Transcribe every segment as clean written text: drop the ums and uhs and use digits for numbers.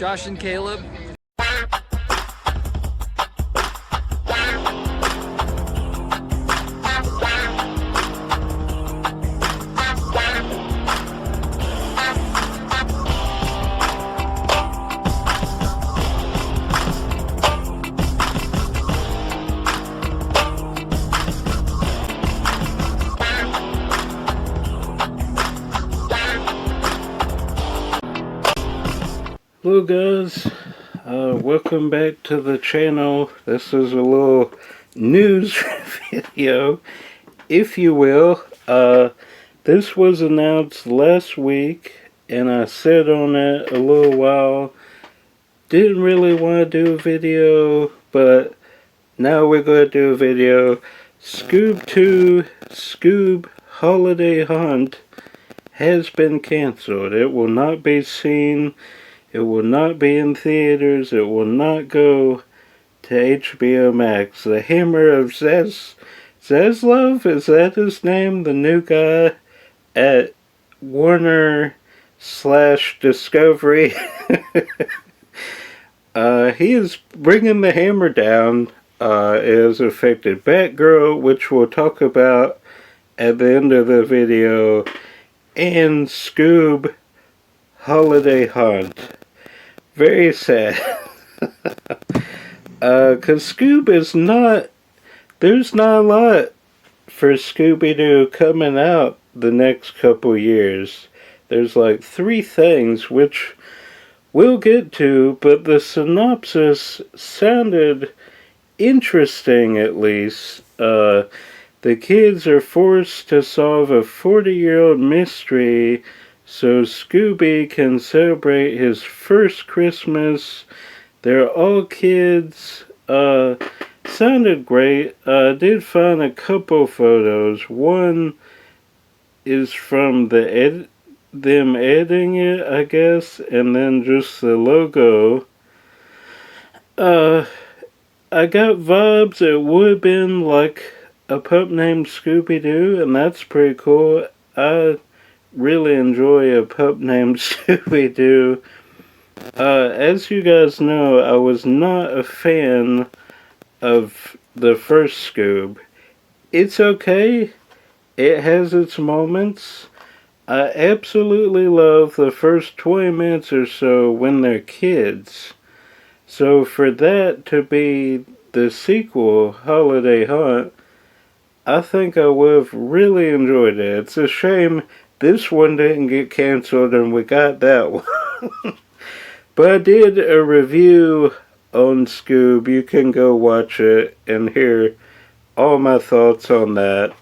Josh and Caleb. Hello guys, welcome back to the channel. This is a little news video, if you will. This was announced last week and I sat on it a little while. Didn't really want to do a video, but now we're going to do a video. Scoob 2 Scoob Holiday Hunt has been cancelled. It will not be seen. It will not be in theaters. It will not go to HBO Max. The Hammer of Zaslav, is that his name? The new guy at Warner / Discovery. He is bringing the hammer down. It has affected Batgirl, which we'll talk about at the end of the video, and Scoob Holiday Hunt. Very sad. Cause Scoob is not, there's not a lot for Scooby Doo coming out the next couple years. There's like 3 things which we'll get to, but the synopsis sounded interesting at least. The kids are forced to solve a 40-year-old mystery so Scooby can celebrate his first Christmas. They're all kids. Sounded great. I did find a couple photos. One is from them editing it, I guess, and then just the logo. I got vibes it would have been like a pup named Scooby Doo, and that's pretty cool. I really enjoy a pup named Scooby Doo. As you guys know, I was not a fan of the first Scoob. It's okay. It has its moments. I absolutely love the first 20 minutes or so when they're kids. So for that to be the sequel, Holiday Hunt, I think I would have really enjoyed it. It's a shame this one didn't get cancelled and we got that one. But I did a review on Scoob. You can go watch it and hear all my thoughts on that.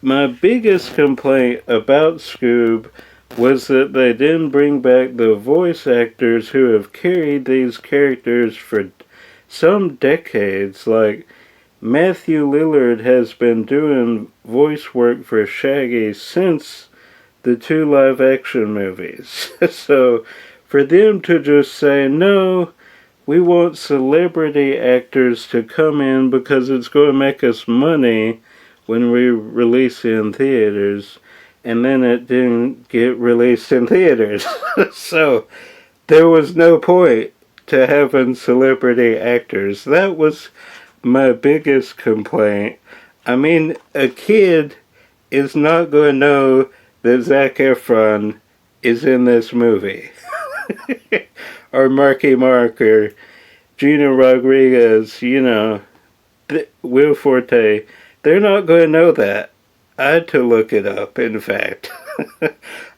My biggest complaint about Scoob was that they didn't bring back the voice actors who have carried these characters for some decades. Like, Matthew Lillard has been doing voice work for Shaggy since the 2 live-action movies. So, for them to just say, no, we want celebrity actors to come in because it's going to make us money when we release it in theaters, and then it didn't get released in theaters. So, there was no point to having celebrity actors. That was my biggest complaint. I mean, a kid is not going to know that Zac Efron is in this movie. Or Marky Mark or Gina Rodriguez, you know, Will Forte. They're not going to know that. I had to look it up, in fact.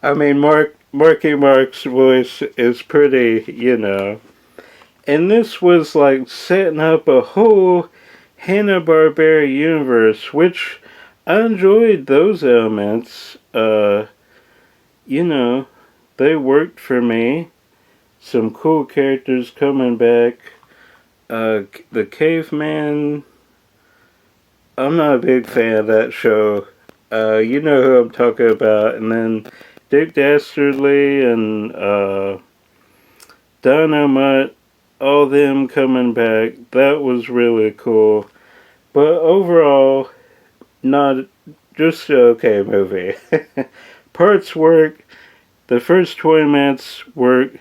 I mean, Marky Mark's voice is pretty, you know. And this was like setting up a whole Hanna-Barbera universe, which I enjoyed those elements. You know, they worked for me. Some cool characters coming back. The Caveman, I'm not a big fan of that show. You know who I'm talking about. And then Dick Dastardly and Dynamite, all them coming back. That was really cool. But overall, not just an okay movie. Parts work. The first 20 minutes work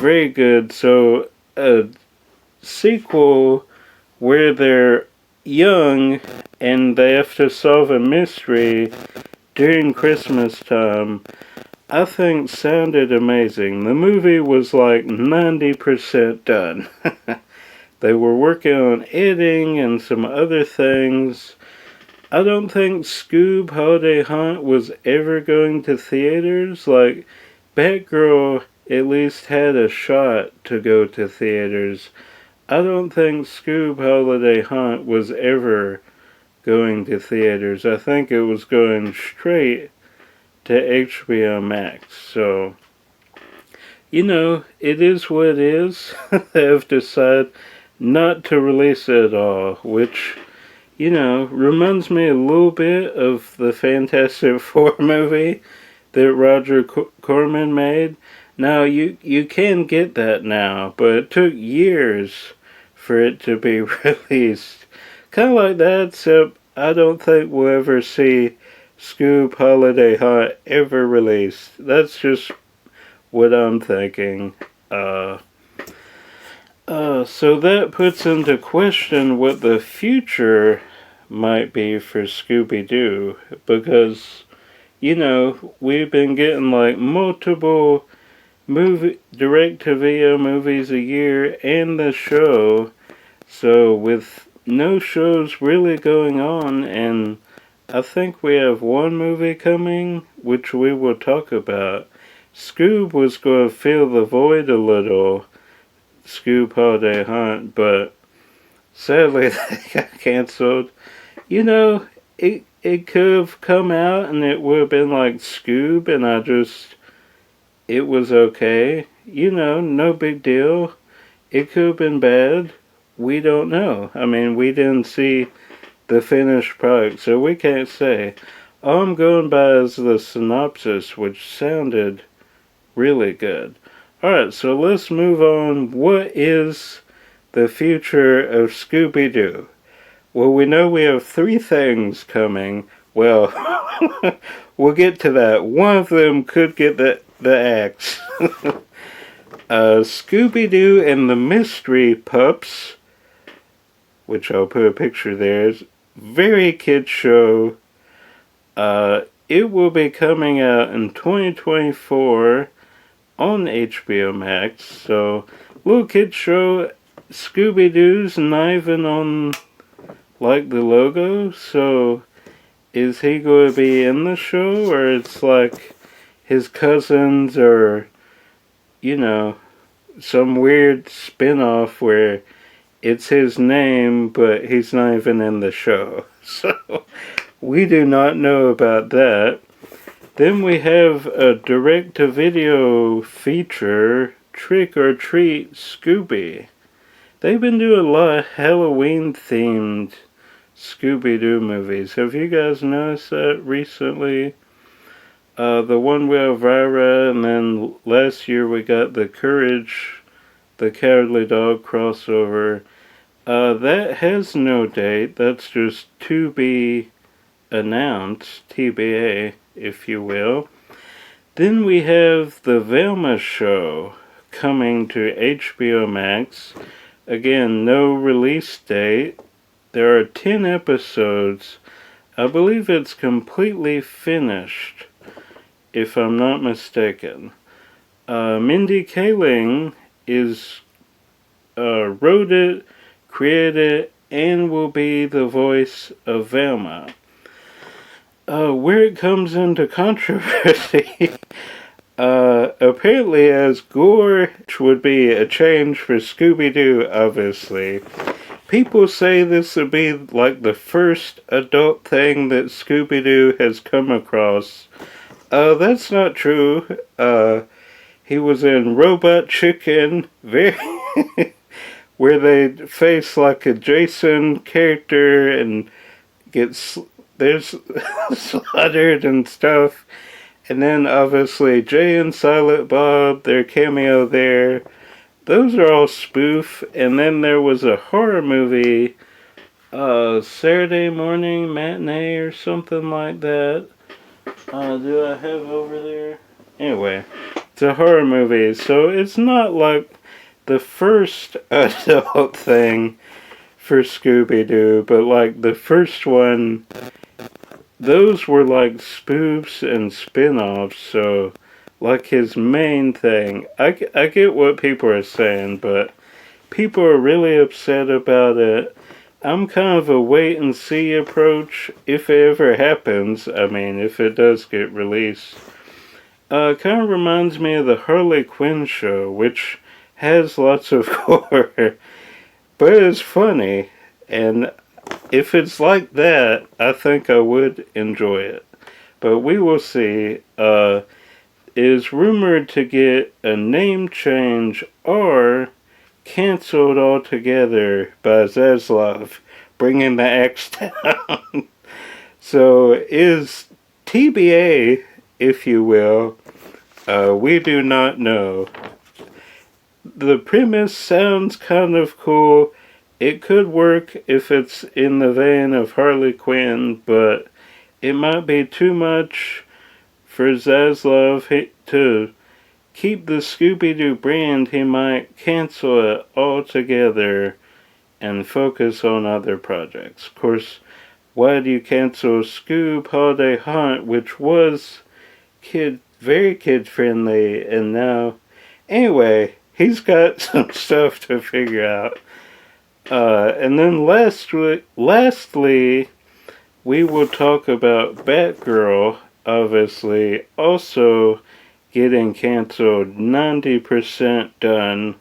very good. So, a sequel where they're young and they have to solve a mystery during Christmas time, I think sounded amazing. The movie was like 90% done. They were working on editing and some other things. I don't think Scoob Holiday Hunt was ever going to theaters. Like, Batgirl at least had a shot to go to theaters. I don't think Scoob Holiday Hunt was ever going to theaters. I think it was going straight to HBO Max. So, it is what it is. They have decided not to release it at all, which, reminds me a little bit of the Fantastic Four movie that Roger Corman made. Now, you can get that now, but it took years for it to be released. Kind of like that, except I don't think we'll ever see Scoob Holiday Hunt ever released. That's just what I'm thinking. So that puts into question what the future might be for Scooby Doo, because, we've been getting like multiple direct-to-video movies a year and the show, so with no shows really going on, and I think we have one movie coming, which we will talk about. Scoob was going to fill the void a little, Scoob Holiday Hunt, but sadly that got cancelled. It could have come out and it would have been like Scoob, and it was okay. No big deal. It could have been bad. We don't know. I mean, we didn't see the finished product, so we can't say. All I'm going by is the synopsis, which sounded really good. Alright, so let's move on. What is the future of Scooby Doo? Well, we know we have 3 things coming. Well, we'll get to that. One of them could get the axe. Scooby Doo and the Mystery Pups, which I'll put a picture there, is very kid show. It will be coming out in 2024 on HBO Max. So, little kid show. Scooby Doo's not even on like the logo. So, is he going to be in the show, or it's like his cousins, or some weird spin-off where it's his name, but he's not even in the show. So, we do not know about that. Then we have a direct-to-video feature, Trick or Treat Scooby. They've been doing a lot of Halloween-themed Scooby-Doo movies. Have you guys noticed that recently? The one with Elvira, and then last year we got the Courage the Cowardly Dog crossover. That has no date. That's just to be announced, TBA, if you will. Then we have the Velma show coming to HBO Max. Again, no release date. There are 10 episodes. I believe it's completely finished, if I'm not mistaken. Mindy Kaling wrote it, created it, and will be the voice of Velma. Where it comes into controversy, apparently as gore, which would be a change for Scooby-Doo, obviously. People say this would be like the first adult thing that Scooby-Doo has come across. That's not true. He was in Robot Chicken, where they face like a Jason character and there's slaughtered and stuff. And then obviously Jay and Silent Bob, their cameo there. Those are all spoof. And then there was a horror movie, Saturday Morning Matinee or something like that. Do I have over there? Anyway, it's a horror movie, so it's not like the first adult thing for Scooby Doo, but like the first one, those were like spoofs and spin-offs, so like his main thing. I get what people are saying, but people are really upset about it. I'm kind of a wait and see approach if it ever happens. I mean, if it does get released. Kind of reminds me of the Harley Quinn show, which has lots of horror, but it's funny. And if it's like that, I think I would enjoy it. But we will see. Is rumored to get a name change or canceled altogether by Zaslav, bringing the axe down. So is TBA, if you will. We do not know. The premise sounds kind of cool. It could work if it's in the vein of Harley Quinn, but it might be too much for Zaslav to keep the Scooby Doo brand. He might cancel it altogether and focus on other projects. Of course, why do you cancel Scoob Holiday Haunt, which was very kid friendly, and now, anyway, he's got some stuff to figure out. And then lastly, we will talk about Batgirl, obviously, also getting canceled, 90% done,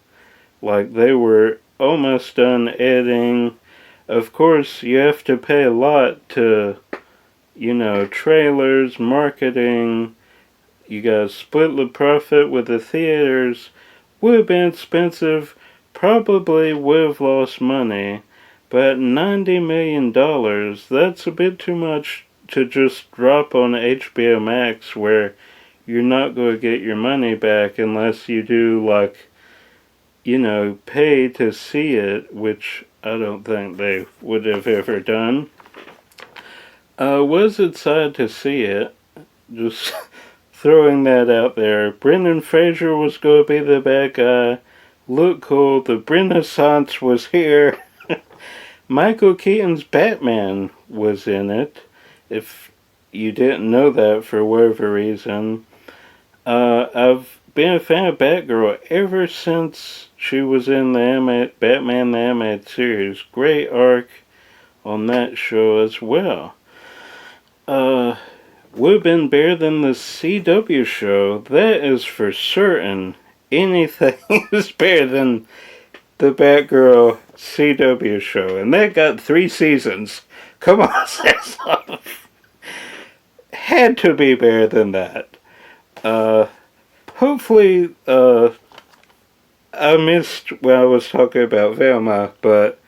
like they were almost done editing. Of course, you have to pay a lot to, trailers, marketing. You gotta split the profit with the theaters. Would have been expensive, probably would have lost money, but $90 million, that's a bit too much to just drop on HBO Max, where you're not going to get your money back unless you do, pay to see it, which I don't think they would have ever done. Was excited to see it. Just throwing that out there. Brendan Fraser was going to be the bad guy. Looked cool. The Renaissance was here. Michael Keaton's Batman was in it. If you didn't know that for whatever reason. I've been a fan of Batgirl ever since she was in the Batman the Animated Series. Great arc on that show as well. Would have been better than the CW show, that is for certain. Anything is better than the Batgirl CW show, and that got 3 seasons. Come on, Zaslav. Had to be better than that. Hopefully, I missed when I was talking about Velma, but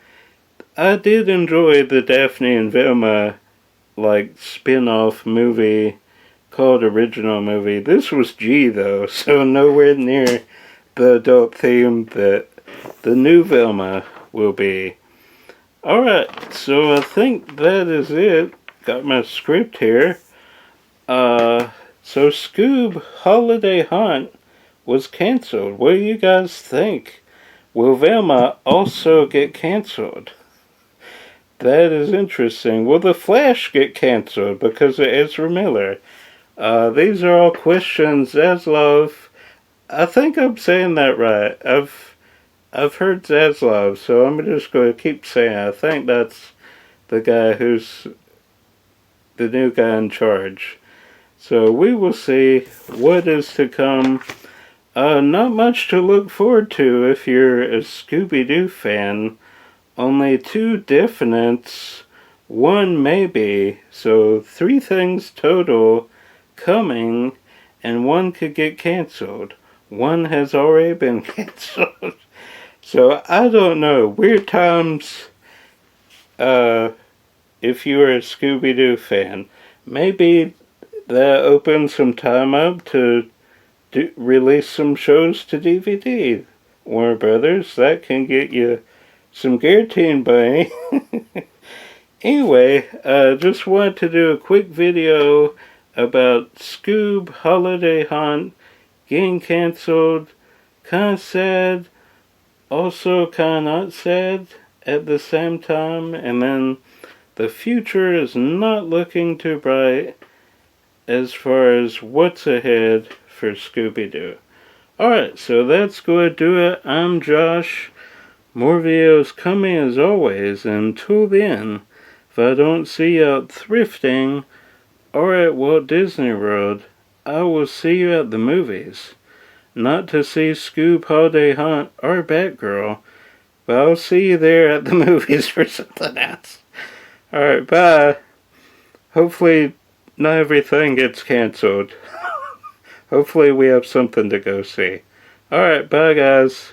I did enjoy the Daphne and Velma, spin-off movie called Original Movie. This was G, though, so nowhere near the adult theme that the new Velma will be. Alright, so I think that is it. Got my script here. So Scoob Holiday Haunt was canceled. What do you guys think? Will Velma also get canceled? That is interesting. Will The Flash get canceled because of Ezra Miller? These are all questions. Zaslav, I think I'm saying that right. I've heard Zaslav, so I'm just going to keep saying I think that's the guy who's the new guy in charge. So we will see what is to come. Not much to look forward to if you're a Scooby Doo fan. Only 2 definites, 1 maybe. So 3 things total coming, and 1 could get canceled. 1 has already been canceled. So I don't know. Weird times. If you are a Scooby Doo fan, maybe that opens some time up to release some shows to DVD. Warner Brothers, that can get you some guaranteed money. Anyway, just wanted to do a quick video about Scoob Holiday Haunt getting cancelled. Kinda sad, also kinda not sad at the same time, and then the future is not looking too bright as far as what's ahead for Scooby Doo. Alright, so that's going to do it. I'm Josh. More videos coming as always. Until then, if I don't see you out thrifting or at Walt Disney World, I will see you at the movies. Not to see Scoob Holiday Hunt or Batgirl, but I'll see you there at the movies for something else. Alright, bye. Hopefully not everything gets cancelled. Hopefully we have something to go see. Alright, bye guys.